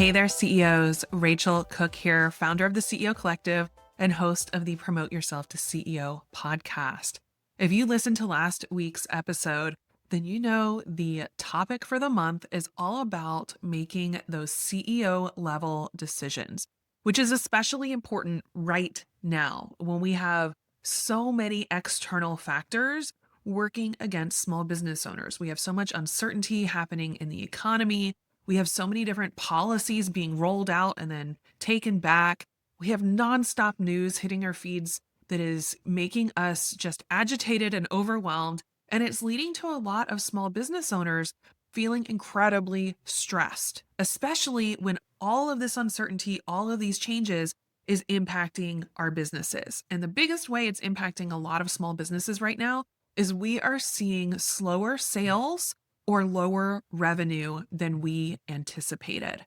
Hey there, CEOs. Racheal Cook here, founder of the CEO Collective and host of the Promote Yourself to CEO podcast. If you listened to last week's episode, then you know the topic for the month is all about making those CEO level decisions, which is especially important right now when we have so many external factors working against small business owners. We have so much uncertainty happening in the economy. We have so many different policies being rolled out and then taken back. We have nonstop news hitting our feeds that is making us just agitated and overwhelmed. And it's leading to a lot of small business owners feeling incredibly stressed, especially when all of this uncertainty, all of these changes is impacting our businesses. And the biggest way it's impacting a lot of small businesses right now is we are seeing slower sales or lower revenue than we anticipated.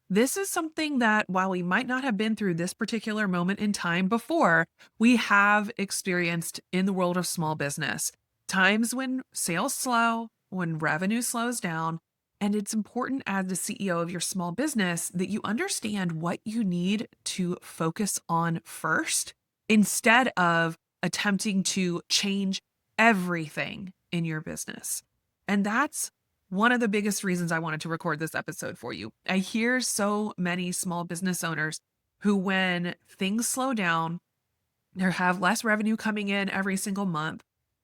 This is something that, while we might not have been through this particular moment in time before, we have experienced in the world of small business. Times when sales slow, when revenue slows down, and it's important as the CEO of your small business that you understand what you need to focus on first instead of attempting to change everything in your business. And that's one of the biggest reasons I wanted to record this episode for you. I hear so many small business owners who, when things slow down, they have less revenue coming in every single month,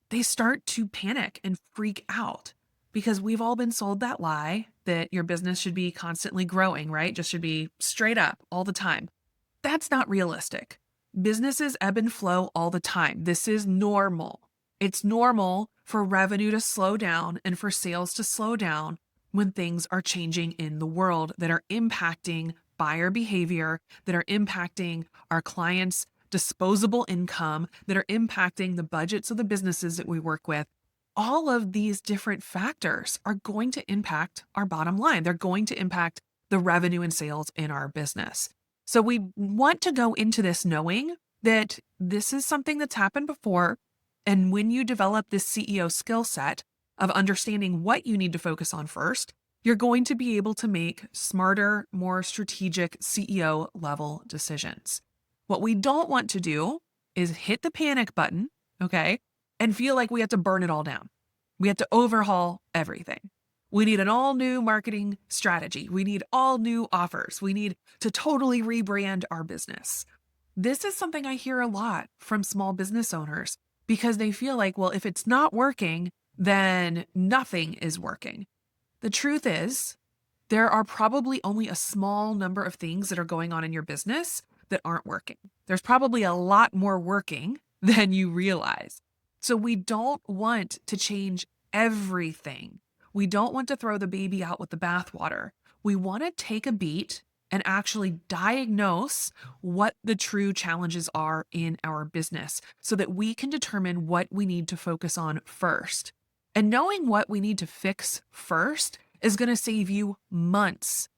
they start to panic and freak out because we've all been sold that lie that your business should be constantly growing, right? Just should be straight up all the time. That's not realistic. Businesses ebb and flow all the time. This is normal. It's normal for revenue to slow down and for sales to slow down when things are changing in the world that are impacting buyer behavior, that are impacting our clients' disposable income, that are impacting the budgets of the businesses that we work with. All of these different factors are going to impact our bottom line. They're going to impact the revenue and sales in our business. So we want to go into this knowing that this is something that's happened before. And when you develop this CEO skill set of understanding what you need to focus on first, you're going to be able to make smarter, more strategic CEO level decisions. What we don't want to do is hit the panic button, okay, and feel like we have to burn it all down. We have to overhaul everything. We need an all new marketing strategy. We need all new offers. We need to totally rebrand our business. This is something I hear a lot from small business owners because they feel like, well, if it's not working, then nothing is working. The truth is, there are probably only a small number of things that are going on in your business that aren't working. There's probably a lot more working than you realize. So we don't want to change everything. We don't want to throw the baby out with the bathwater. We want to take a beat and actually diagnose what the true challenges are in our business so that we can determine what we need to focus on first. And knowing what we need to fix first is going to save you months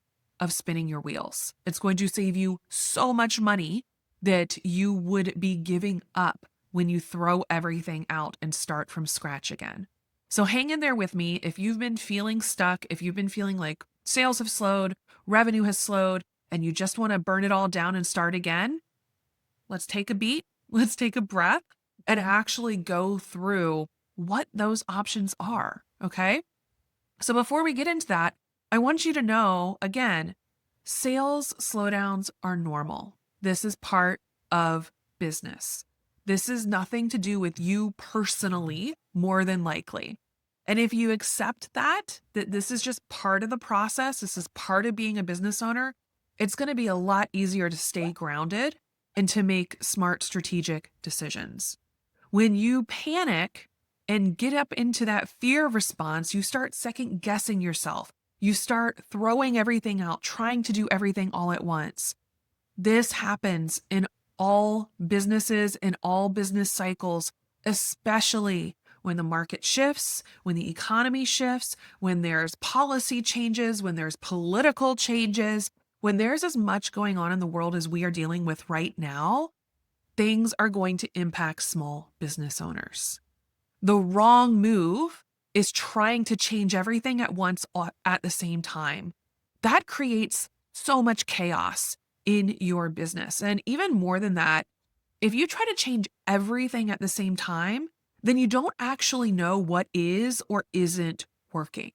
of spinning your wheels. It's going to save you so much money that you would be giving up when you throw everything out and start from scratch again. So hang in there with me. If you've been feeling stuck, if you've been feeling like sales have slowed, revenue has slowed, and you just want to burn it all down and start again, let's take a beat, let's take a breath, and actually go through what those options are, okay? So before we get into that, I want you to know, again, sales slowdowns are normal. This is part of business. This is nothing to do with you personally, more than likely. And if you accept that this is just part of the process, this is part of being a business owner, it's going to be a lot easier to stay grounded and to make smart strategic decisions. When you panic and get up into that fear response, you start second guessing yourself. You start throwing everything out, trying to do everything all at once. This happens in all businesses, in all business cycles, especially when the market shifts, when the economy shifts, when there's policy changes, when there's political changes, when there's as much going on in the world as we are dealing with right now, things are going to impact small business owners. The wrong move is trying to change everything at once at the same time. That creates so much chaos in your business. And even more than that, if you try to change everything at the same time, then you don't actually know what is or isn't working.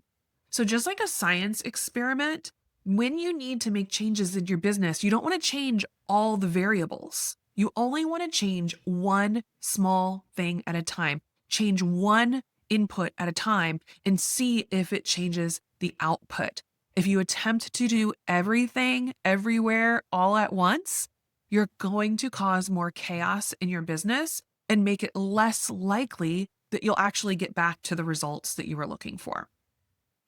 So, just like a science experiment, when you need to make changes in your business, you don't want to change all the variables. You only want to change one small thing at a time, change one input at a time, and see if it changes the output. If you attempt to do everything, everywhere, all at once, you're going to cause more chaos in your business and make it less likely that you'll actually get back to the results that you were looking for.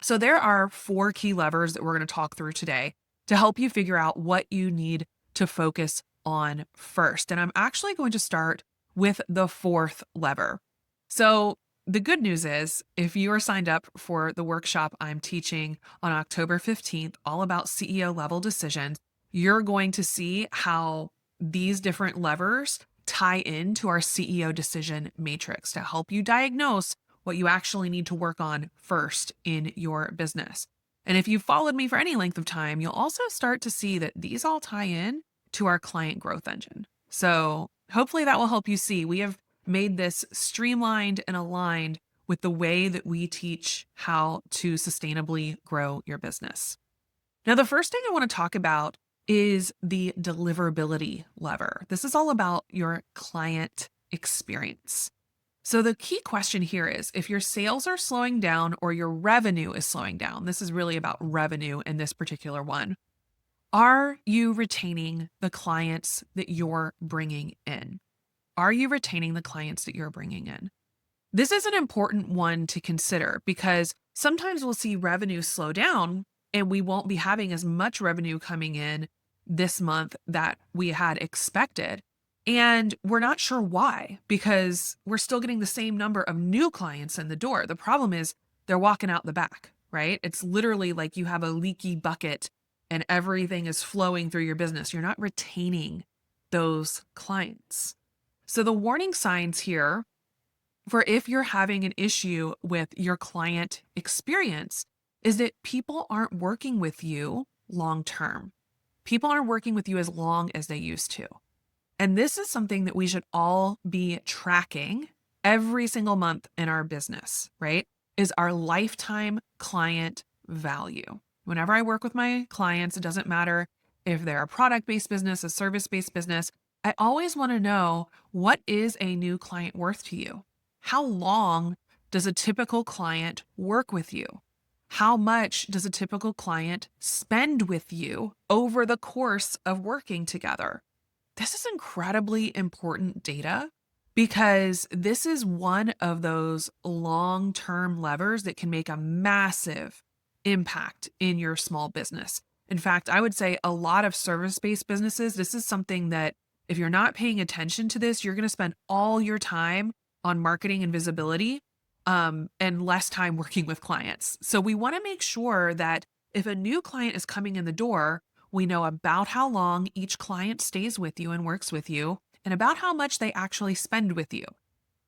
So, there are 4 key levers that we're going to talk through today to help you figure out what you need to focus on first. And I'm actually going to start with the 4th lever. So, the good news is, if you are signed up for the workshop I'm teaching on October 15th, all about CEO level decisions, you're going to see how these different levers tie into our CEO decision matrix to help you diagnose what you actually need to work on first in your business. And if you've followed me for any length of time, you'll also start to see that these all tie in to our client growth engine. So hopefully that will help you see we have made this streamlined and aligned with the way that we teach how to sustainably grow your business. Now, the first thing I want to talk about is the deliverability lever. This is all about your client experience. So the key question here is, if your sales are slowing down or your revenue is slowing down, this is really about revenue in this particular one, are you retaining the clients that you're bringing in? Are you retaining the clients that you're bringing in? This is an important one to consider because sometimes we'll see revenue slow down and we won't be having as much revenue coming in this month that we had expected. And we're not sure why, because we're still getting the same number of new clients in the door. The problem is they're walking out the back, right? It's literally like you have a leaky bucket and everything is flowing through your business. You're not retaining those clients. So the warning signs here for if you're having an issue with your client experience is that people aren't working with you long term. People aren't working with you as long as they used to. And this is something that we should all be tracking every single month in our business, right? Is our lifetime client value. Whenever I work with my clients, it doesn't matter if they're a product-based business, a service-based business, I always want to know, what is a new client worth to you? How long does a typical client work with you? How much does a typical client spend with you over the course of working together? This is incredibly important data because this is one of those long-term levers that can make a massive impact in your small business. In fact, I would say a lot of service-based businesses, this is something that if you're not paying attention to this, you're going to spend all your time on marketing and visibility, and less time working with clients. So we want to make sure that if a new client is coming in the door, we know about how long each client stays with you and works with you, and about how much they actually spend with you.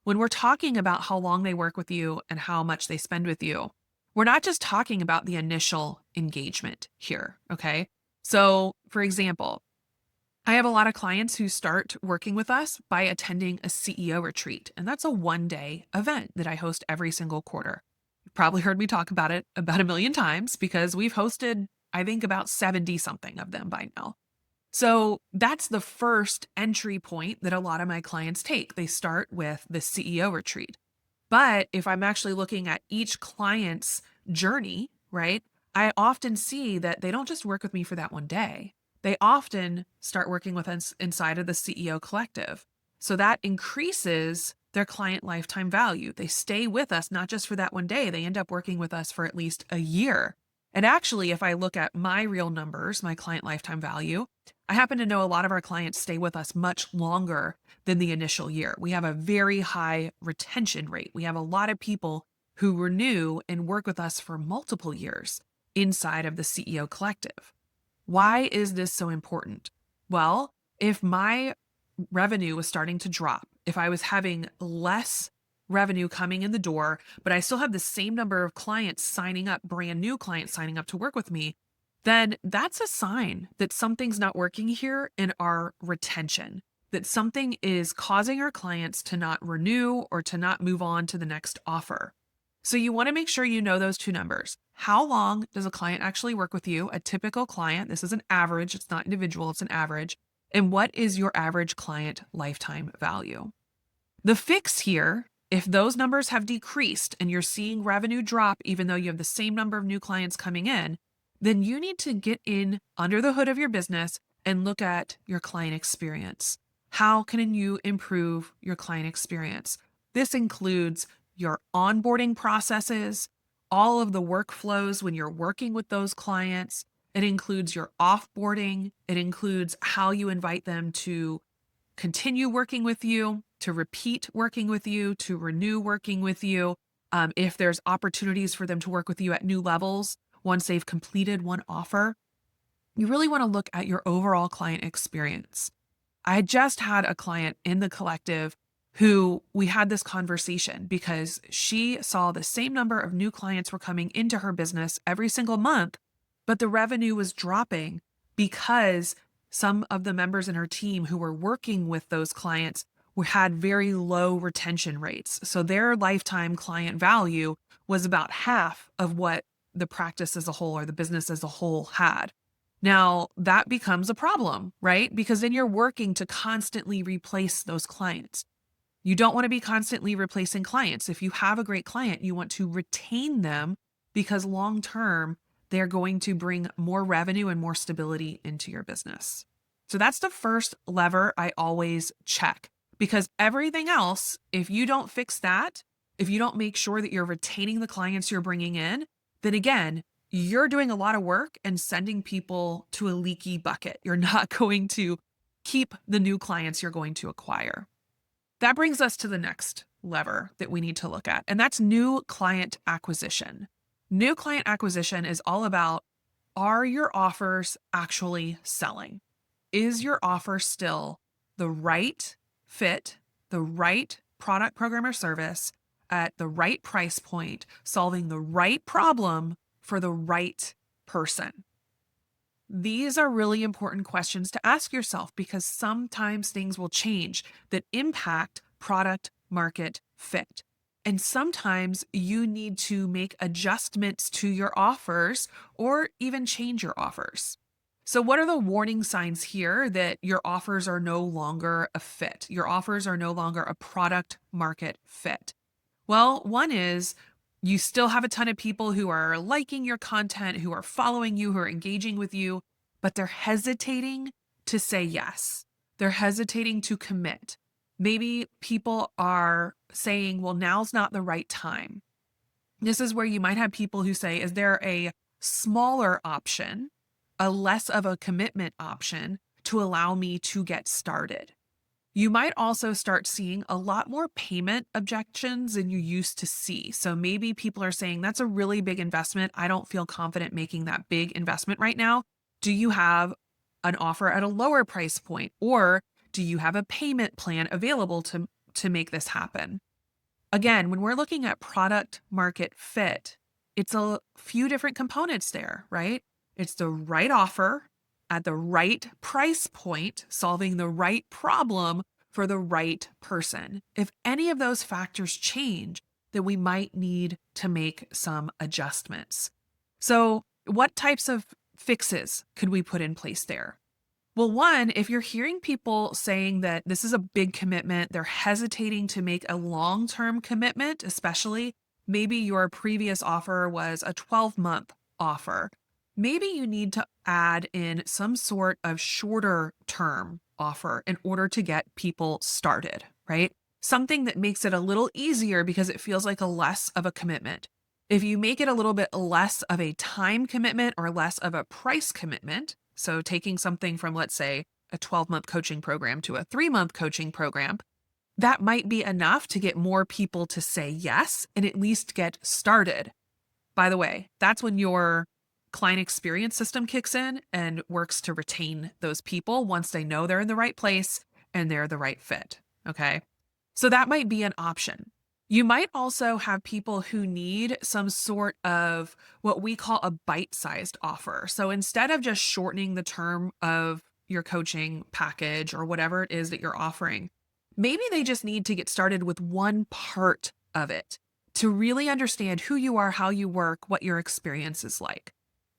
When we're talking about how long they work with you and how much they spend with you, we're not just talking about the initial engagement here, okay? So, for example, I have a lot of clients who start working with us by attending a CEO retreat, and that's a one-day event that I host every single quarter. You've probably heard me talk about it about a million times because we've hosted, I think, about 70 something of them by now. So that's the first entry point that a lot of my clients take. They start with the CEO retreat. But if I'm actually looking at each client's journey, right, I often see that they don't just work with me for that one day. They often start working with us inside of the CEO collective. So that increases their client lifetime value. They stay with us not just for that one day, they end up working with us for at least a year. And actually, if I look at my real numbers, my client lifetime value, I happen to know a lot of our clients stay with us much longer than the initial year. We have a very high retention rate. We have a lot of people who renew and work with us for multiple years inside of the CEO collective. Why is this so important? Well, if my revenue was starting to drop, if I was having less revenue coming in the door, but I still have the same number of clients signing up, brand new clients signing up to work with me, then that's a sign that something's not working here in our retention, that something is causing our clients to not renew or to not move on to the next offer. So you want to make sure you know those two numbers. How long does a client actually work with you? A typical client, this is an average, it's not individual, it's an average. And what is your average client lifetime value? The fix here, if those numbers have decreased and you're seeing revenue drop, even though you have the same number of new clients coming in, then you need to get in under the hood of your business and look at your client experience. How can you improve your client experience? This includes your onboarding processes, all of the workflows when you're working with those clients. It includes your offboarding. It includes how you invite them to continue working with you, to repeat working with you, to renew working with you. If there's opportunities for them to work with you at new levels once they've completed one offer, you really want to look at your overall client experience. I just had a client in the collective who we had this conversation because she saw the same number of new clients were coming into her business every single month, but the revenue was dropping because some of the members in her team who were working with those clients had very low retention rates. So their lifetime client value was about half of what the practice as a whole or the business as a whole had. Now, that becomes a problem, right? Because then you're working to constantly replace those clients. You don't want to be constantly replacing clients. If you have a great client, you want to retain them because long term, they're going to bring more revenue and more stability into your business. So that's the first lever I always check, because everything else, if you don't fix that, if you don't make sure that you're retaining the clients you're bringing in, then again, you're doing a lot of work and sending people to a leaky bucket. You're not going to keep the new clients you're going to acquire. That brings us to the next lever that we need to look at, and that's new client acquisition. New client acquisition is all about, are your offers actually selling? Is your offer still the right fit, the right product, program, or service at the right price point, solving the right problem for the right person? These are really important questions to ask yourself because sometimes things will change that impact product market fit. And sometimes you need to make adjustments to your offers or even change your offers. So, what are the warning signs here that your offers are no longer a fit? Your offers are no longer a product market fit. Well, one is you still have a ton of people who are liking your content, who are following you, who are engaging with you, but they're hesitating to say yes. They're hesitating to commit. Maybe people are saying, well, now's not the right time. This is where you might have people who say, is there a smaller option, a less of a commitment option to allow me to get started? You might also start seeing a lot more payment objections than you used to see. So maybe people are saying, that's a really big investment. I don't feel confident making that big investment right now. Do you have an offer at a lower price point? Or do you have a payment plan available to make this happen? Again, when we're looking at product market fit, it's a few different components there, right? It's the right offer at the right price point, solving the right problem for the right person. If any of those factors change, then we might need to make some adjustments. So, what types of fixes could we put in place there? Well, one, if you're hearing people saying that this is a big commitment, they're hesitating to make a long-term commitment, especially maybe your previous offer was a 12-month offer. Maybe you need to add in some sort of shorter term offer in order to get people started, right? Something that makes it a little easier because it feels like a less of a commitment. If you make it a little bit less of a time commitment or less of a price commitment, so taking something from, let's say, a 12-month coaching program to a 3-month coaching program, that might be enough to get more people to say yes and at least get started. By the way, that's when your client experience system kicks in and works to retain those people once they know they're in the right place and they're the right fit. Okay. So that might be an option. You might also have people who need some sort of what we call a bite-sized offer. So instead of just shortening the term of your coaching package or whatever it is that you're offering, maybe they just need to get started with one part of it to really understand who you are, how you work, what your experience is like.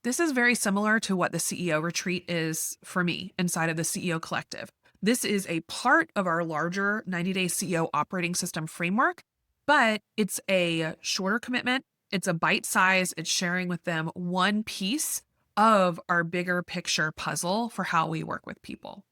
This is very similar to what the CEO retreat is for me inside of the CEO Collective. This is a part of our larger 90-day CEO operating system framework, but it's a shorter commitment. It's a bite size. It's sharing with them one piece of our bigger picture puzzle for how we work with people.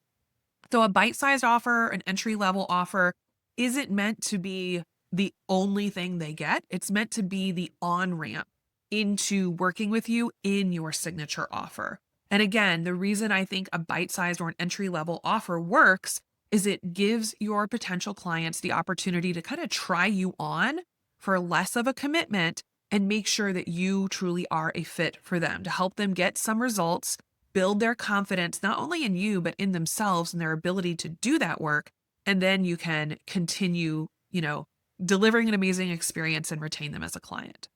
So a bite-sized offer, an entry-level offer, isn't meant to be the only thing they get. It's meant to be the on-ramp into working with you in your signature offer. And again, the reason I think a bite-sized or an entry-level offer works is it gives your potential clients the opportunity to kind of try you on for less of a commitment and make sure that you truly are a fit for them to help them get some results, build their confidence, not only in you, but in themselves and their ability to do that work. And then you can continue, delivering an amazing experience and retain them as a client.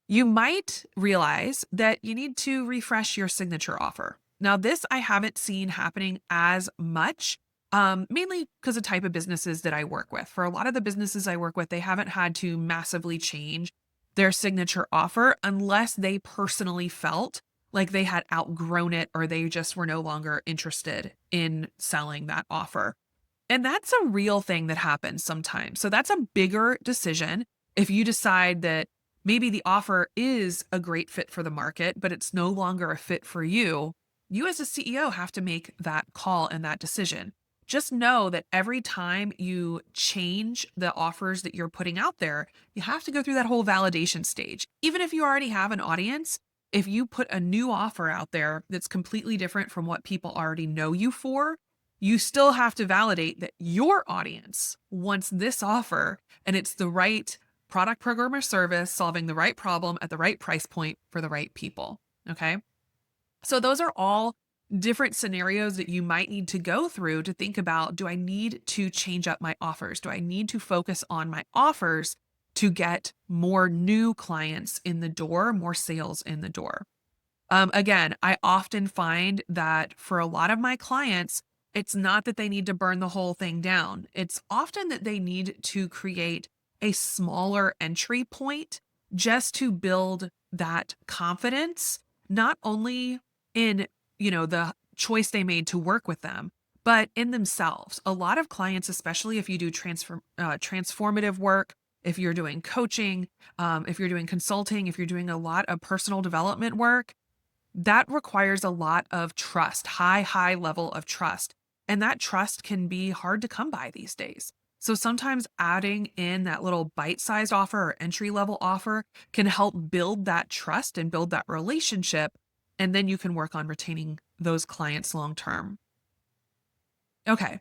You might realize that you need to refresh your signature offer. Now, this I haven't seen happening as much, mainly because of the type of businesses that I work with. For a lot of the businesses I work with, they haven't had to massively change their signature offer unless they personally felt like they had outgrown it or they just were no longer interested in selling that offer. And that's a real thing that happens sometimes. So that's a bigger decision if you decide that maybe the offer is a great fit for the market, but it's no longer a fit for you. You as a CEO have to make that call and that decision. Just know that every time you change the offers that you're putting out there, you have to go through that whole validation stage. Even if you already have an audience, if you put a new offer out there that's completely different from what people already know you for, you still have to validate that your audience wants this offer and it's the right product, program, or service solving the right problem at the right price point for the right people. Okay. So those are all different scenarios that you might need to go through to think about, do I need to change up my offers? Do I need to focus on my offers to get more new clients in the door, more sales in the door? Again, I often find that for a lot of my clients, it's not that they need to burn the whole thing down. It's often that they need to create a smaller entry point just to build that confidence, not only in, the choice they made to work with them, but in themselves. A lot of clients, especially if you do transformative work, if you're doing coaching, if you're doing consulting, if you're doing a lot of personal development work, that requires a lot of trust, high level of trust. And that trust can be hard to come by these days. So sometimes adding in that little bite-sized offer or entry-level offer can help build that trust and build that relationship. And then you can work on retaining those clients long-term. Okay,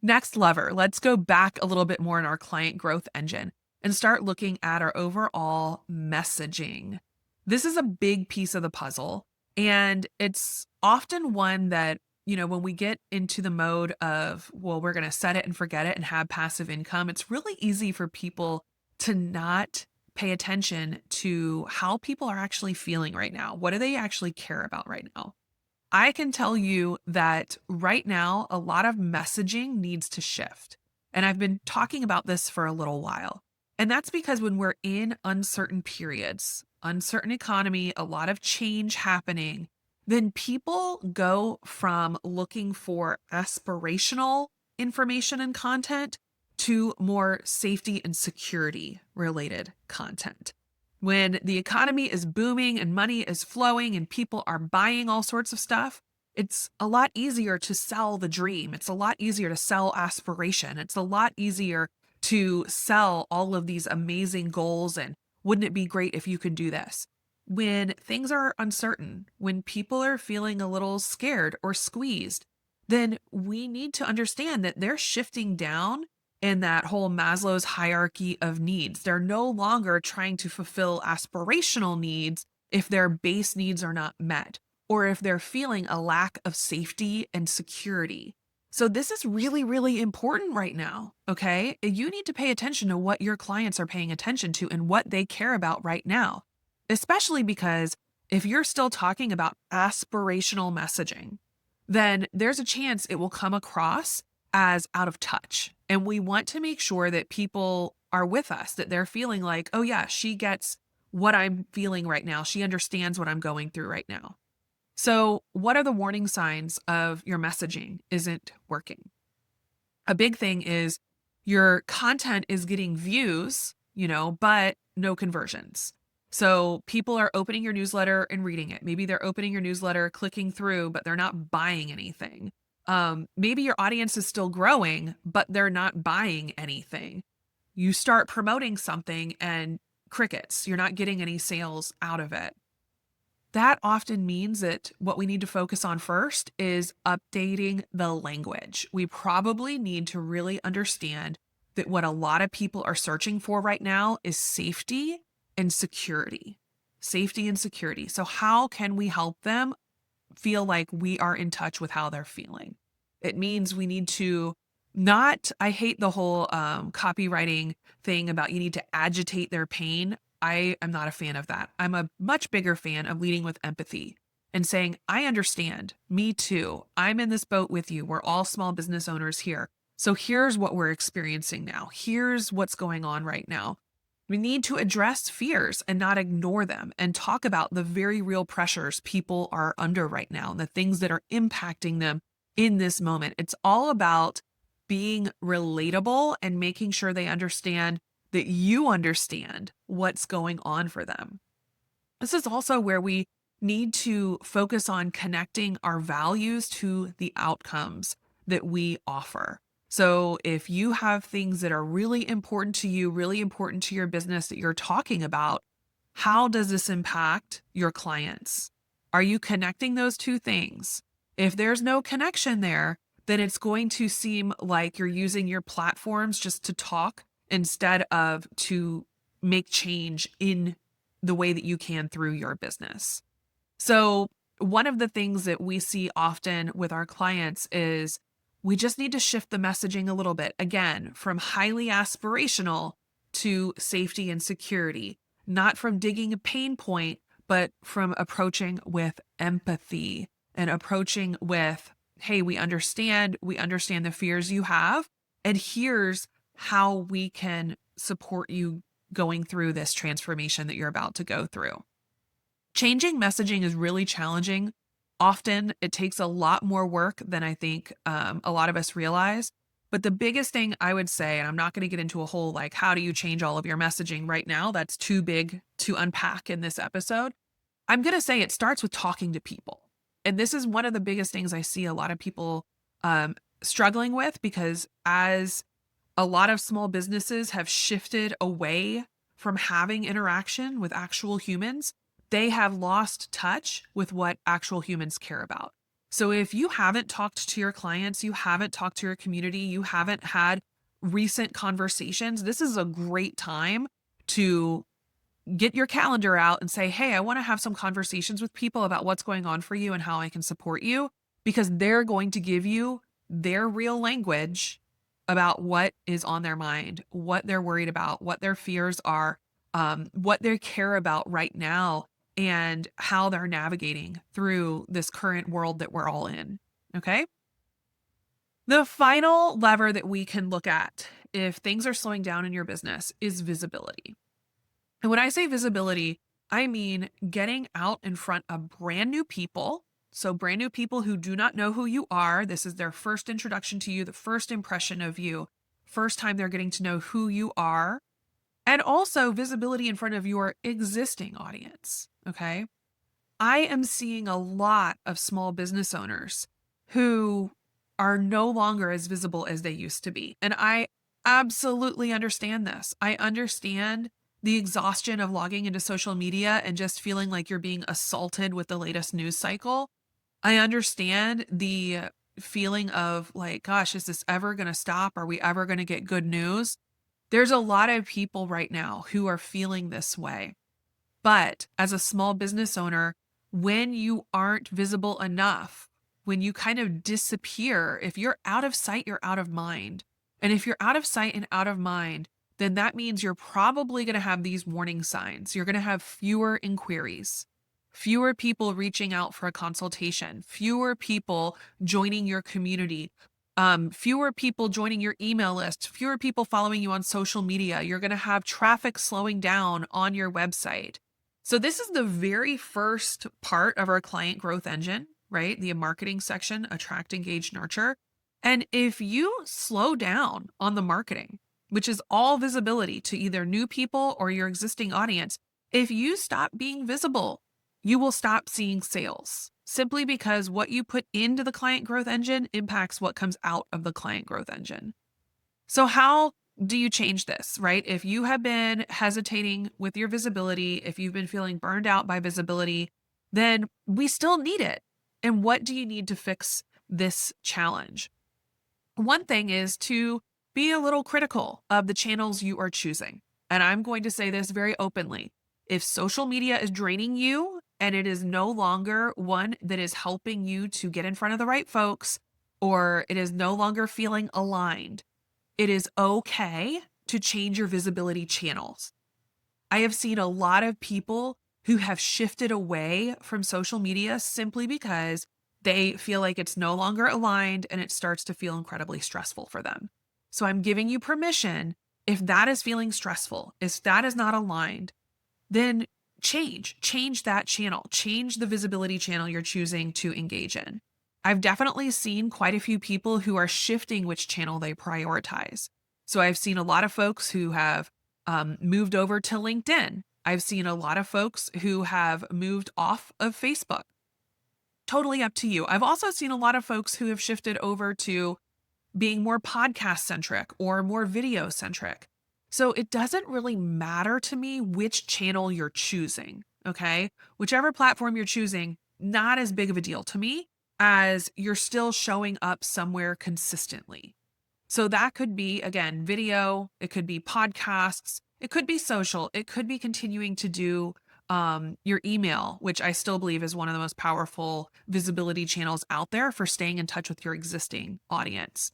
next lever. Let's go back a little bit more in our client growth engine and start looking at our overall messaging. This is a big piece of the puzzle. And it's often one that, when we get into the mode of, well, we're going to set it and forget it and have passive income, it's really easy for people to not pay attention to how people are actually feeling right now. What do they actually care about right now? I can tell you that right now, a lot of messaging needs to shift. And I've been talking about this for a little while. And that's because when we're in uncertain periods, uncertain economy, a lot of change happening, then people go from looking for aspirational information and content to more safety and security related content. When the economy is booming and money is flowing and people are buying all sorts of stuff, it's a lot easier to sell the dream. It's a lot easier to sell aspiration. It's a lot easier to sell all of these amazing goals and wouldn't it be great if you could do this? When things are uncertain, when people are feeling a little scared or squeezed, then we need to understand that they're shifting down in that whole Maslow's hierarchy of needs. They're no longer trying to fulfill aspirational needs if their base needs are not met, or if they're feeling a lack of safety and security. So this is really, really important right now. Okay. You need to pay attention to what your clients are paying attention to and what they care about right now, especially because if you're still talking about aspirational messaging, then there's a chance it will come across as out of touch. And we want to make sure that people are with us, that they're feeling like, oh, yeah, she gets what I'm feeling right now. She understands what I'm going through right now. So, what are the warning signs of your messaging isn't working? A big thing is your content is getting views, but no conversions. So, people are opening your newsletter and reading it. Maybe they're opening your newsletter, clicking through, but they're not buying anything. Maybe your audience is still growing, but they're not buying anything. You start promoting something and crickets, you're not getting any sales out of it. That often means that what we need to focus on first is updating the language. We probably need to really understand that what a lot of people are searching for right now is safety and security. Safety and security. So, how can we help them feel like we are in touch with how they're feeling? It means we need to not, I hate the whole copywriting thing about you need to agitate their pain. I am not a fan of that. I'm a much bigger fan of leading with empathy and saying, I understand, me too. I'm in this boat with you. We're all small business owners here. So here's what we're experiencing now. Here's what's going on right now. We need to address fears and not ignore them and talk about the very real pressures people are under right now and the things that are impacting them in this moment. It's all about being relatable and making sure they understand that you understand what's going on for them. This is also where we need to focus on connecting our values to the outcomes that we offer. So if you have things that are really important to you, really important to your business that you're talking about, how does this impact your clients? Are you connecting those two things? If there's no connection there, then it's going to seem like you're using your platforms just to talk instead of to make change in the way that you can through your business. So, one of the things that we see often with our clients is we just need to shift the messaging a little bit. Again, from highly aspirational to safety and security, not from digging a pain point, but from approaching with empathy and approaching with, hey, we understand the fears you have, and here's how we can support you going through this transformation that you're about to go through. Changing messaging is really challenging. Often it takes a lot more work than I think a lot of us realize. But the biggest thing I would say, and I'm not going to get into a whole like, how do you change all of your messaging right now? That's too big to unpack in this episode. I'm going to say it starts with talking to people. And this is one of the biggest things I see a lot of people struggling with, because as a lot of small businesses have shifted away from having interaction with actual humans, they have lost touch with what actual humans care about. So if you haven't talked to your clients, you haven't talked to your community, you haven't had recent conversations, this is a great time to get your calendar out and say, hey, I want to have some conversations with people about what's going on for you and how I can support you, because they're going to give you their real language about what is on their mind, what they're worried about, what their fears are, what they care about right now, and how they're navigating through this current world that we're all in. Okay. The final lever that we can look at if things are slowing down in your business is visibility. And when I say visibility, I mean getting out in front of brand new people. So, brand new people who do not know who you are. This is their first introduction to you, the first impression of you, first time they're getting to know who you are. And also visibility in front of your existing audience. Okay. I am seeing a lot of small business owners who are no longer as visible as they used to be. And I absolutely understand this. I understand the exhaustion of logging into social media and just feeling like you're being assaulted with the latest news cycle. I understand the feeling of like, gosh, is this ever going to stop? Are we ever going to get good news? There's a lot of people right now who are feeling this way. But as a small business owner, when you aren't visible enough, when you kind of disappear. If you're out of sight, you're out of mind. And if you're out of sight and out of mind, then that means you're probably going to have these warning signs. You're going to have fewer inquiries, fewer people reaching out for a consultation, fewer people joining your community, fewer people joining your email list, fewer people following you on social media. You're going to have traffic slowing down on your website. So this is the very first part of our client growth engine, right? The marketing section, attract, engage, nurture. And if you slow down on the marketing, which is all visibility to either new people or your existing audience, if you stop being visible, you will stop seeing sales simply because what you put into the client growth engine impacts what comes out of the client growth engine. So how do you change this, right? If you have been hesitating with your visibility, if you've been feeling burned out by visibility, then we still need it. And what do you need to fix this challenge? One thing is to be a little critical of the channels you are choosing. And I'm going to say this very openly. If social media is draining you and it is no longer one that is helping you to get in front of the right folks, or it is no longer feeling aligned, it is okay to change your visibility channels. I have seen a lot of people who have shifted away from social media simply because they feel like it's no longer aligned and it starts to feel incredibly stressful for them. So I'm giving you permission. If that is feeling stressful, if that is not aligned, then change that channel, change the visibility channel you're choosing to engage in. I've definitely seen quite a few people who are shifting which channel they prioritize. So I've seen a lot of folks who have moved over to LinkedIn. I've seen a lot of folks who have moved off of Facebook. Totally up to you. I've also seen a lot of folks who have shifted over to being more podcast centric or more video centric. So it doesn't really matter to me which channel you're choosing. Okay. Whichever platform you're choosing, not as big of a deal to me as you're still showing up somewhere consistently. So that could be, again, video, it could be podcasts, it could be social, it could be continuing to do your email, which I still believe is one of the most powerful visibility channels out there for staying in touch with your existing audience.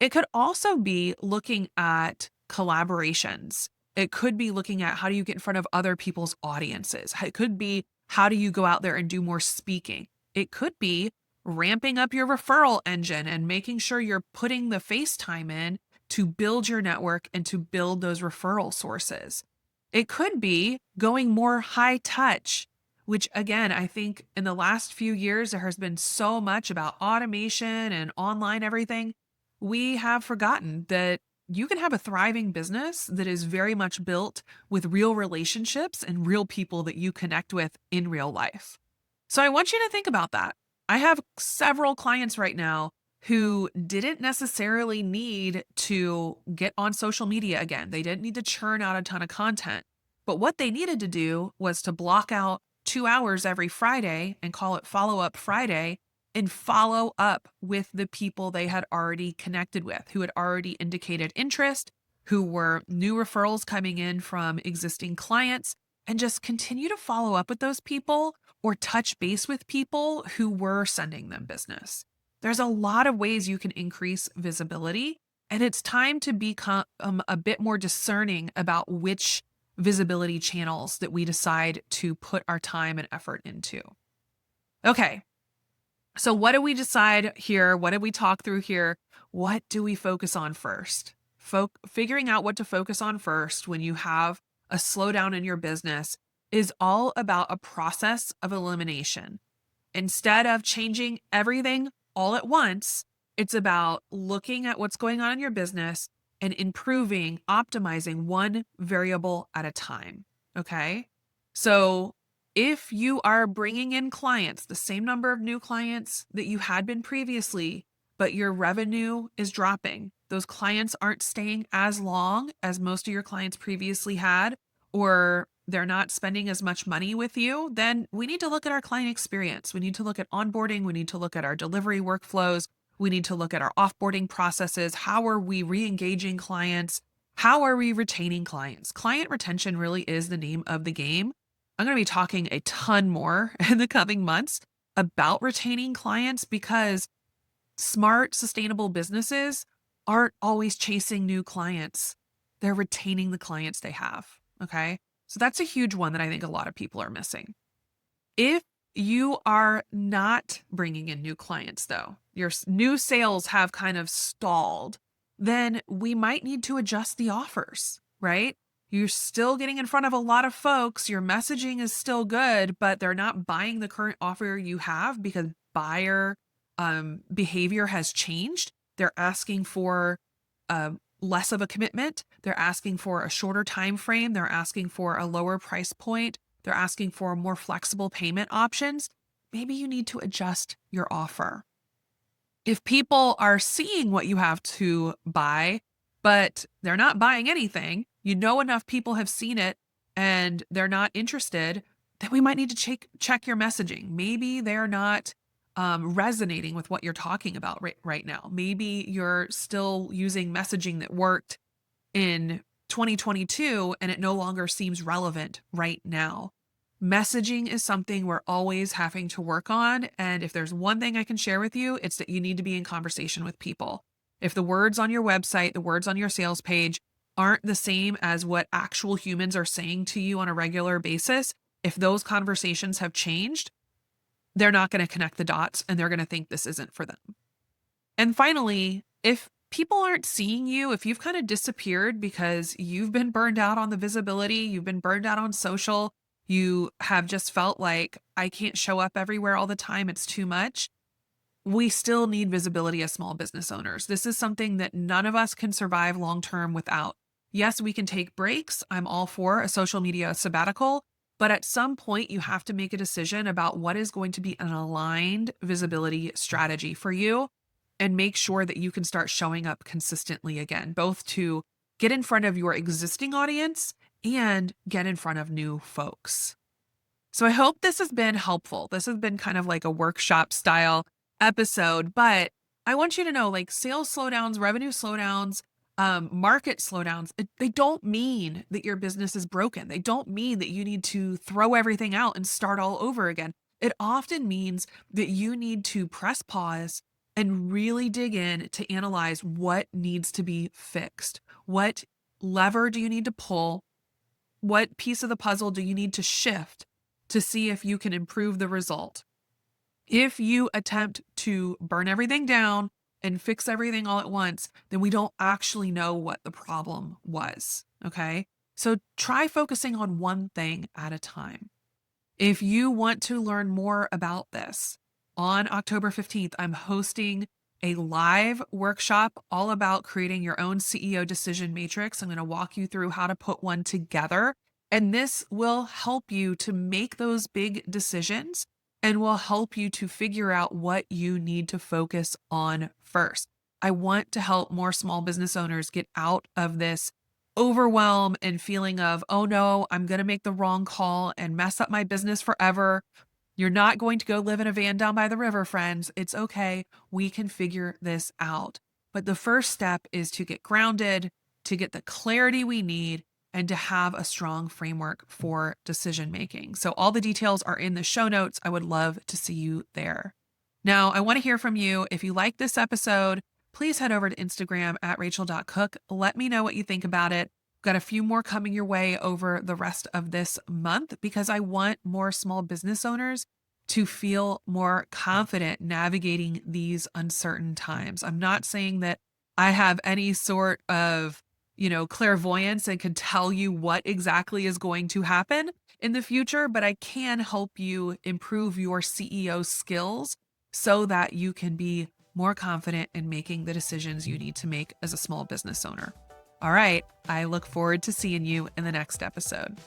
It could also be looking at collaborations. It could be looking at how do you get in front of other people's audiences. It could be how do you go out there and do more speaking. It could be ramping up your referral engine and making sure you're putting the face time in to build your network and to build those referral sources. It could be going more high touch, which again, I think in the last few years, there has been so much about automation and online everything. We have forgotten that you can have a thriving business that is very much built with real relationships and real people that you connect with in real life. So I want you to think about that. I have several clients right now who didn't necessarily need to get on social media again. They didn't need to churn out a ton of content. But what they needed to do was to block out 2 hours every Friday and call it Follow Up Friday and follow up with the people they had already connected with, who had already indicated interest, who were new referrals coming in from existing clients, and just continue to follow up with those people or touch base with people who were sending them business. There's a lot of ways you can increase visibility, and it's time to become a bit more discerning about which visibility channels that we decide to put our time and effort into. Okay, so what do we decide here? What did we talk through here? What do we focus on first? Figuring out what to focus on first when you have a slowdown in your business is all about a process of elimination. Instead of changing everything all at once, it's about looking at what's going on in your business and improving, optimizing one variable at a time. Okay. So if you are bringing in clients, the same number of new clients that you had been previously, but your revenue is dropping, those clients aren't staying as long as most of your clients previously had, or they're not spending as much money with you, then we need to look at our client experience. We need to look at onboarding. We need to look at our delivery workflows. We need to look at our offboarding processes. How are we re-engaging clients? How are we retaining clients? Client retention really is the name of the game. I'm going to be talking a ton more in the coming months about retaining clients because smart, sustainable businesses aren't always chasing new clients. They're retaining the clients they have. Okay. So that's a huge one that I think a lot of people are missing. If you are not bringing in new clients, though, your new sales have kind of stalled, then we might need to adjust the offers, right? You're still getting in front of a lot of folks. Your messaging is still good, but they're not buying the current offer you have because buyer behavior has changed. They're asking for less of a commitment. They're asking for a shorter time frame. They're asking for a lower price point. They're asking for more flexible payment options. Maybe you need to adjust your offer. If people are seeing what you have to buy, but they're not buying anything, you know enough people have seen it and they're not interested, then we might need to check your messaging. Maybe they're not resonating with what you're talking about right now. Maybe you're still using messaging that worked in 2022 and it no longer seems relevant right now. Messaging is something we're always having to work on. And if there's one thing I can share with you, it's that you need to be in conversation with people. If the words on your website, the words on your sales page aren't the same as what actual humans are saying to you on a regular basis, if those conversations have changed, they're not going to connect the dots and they're going to think this isn't for them. And finally, if people aren't seeing you, if you've kind of disappeared because you've been burned out on the visibility, you've been burned out on social, you have just felt like I can't show up everywhere all the time, it's too much. We still need visibility as small business owners. This is something that none of us can survive long term without. Yes, we can take breaks. I'm all for a social media sabbatical, but at some point you have to make a decision about what is going to be an aligned visibility strategy for you and make sure that you can start showing up consistently again, both to get in front of your existing audience and get in front of new folks. So I hope this has been helpful. This has been kind of like a workshop style episode, but I want you to know like sales slowdowns, revenue slowdowns, market slowdowns, they don't mean that your business is broken. They don't mean that you need to throw everything out and start all over again. It often means that you need to press pause and really dig in to analyze what needs to be fixed. What lever do you need to pull? What piece of the puzzle do you need to shift to see if you can improve the result? If you attempt to burn everything down and fix everything all at once, then we don't actually know what the problem was. Okay. So try focusing on one thing at a time. If you want to learn more about this, on October 15th, I'm hosting a live workshop all about creating your own CEO decision matrix. I'm going to walk you through how to put one together. And this will help you to make those big decisions and will help you to figure out what you need to focus on first. I want to help more small business owners get out of this overwhelm and feeling of, oh no, I'm going to make the wrong call and mess up my business forever. You're not going to go live in a van down by the river, friends. It's okay. We can figure this out. But the first step is to get grounded, to get the clarity we need, and to have a strong framework for decision making. So all the details are in the show notes. I would love to see you there. Now, I want to hear from you. If you like this episode, please head over to Instagram at Racheal.cook. Let me know what you think about it. Got a few more coming your way over the rest of this month because I want more small business owners to feel more confident navigating these uncertain times. I'm not saying that I have any sort of, clairvoyance and can tell you what exactly is going to happen in the future, but I can help you improve your CEO skills so that you can be more confident in making the decisions you need to make as a small business owner. All right, I look forward to seeing you in the next episode.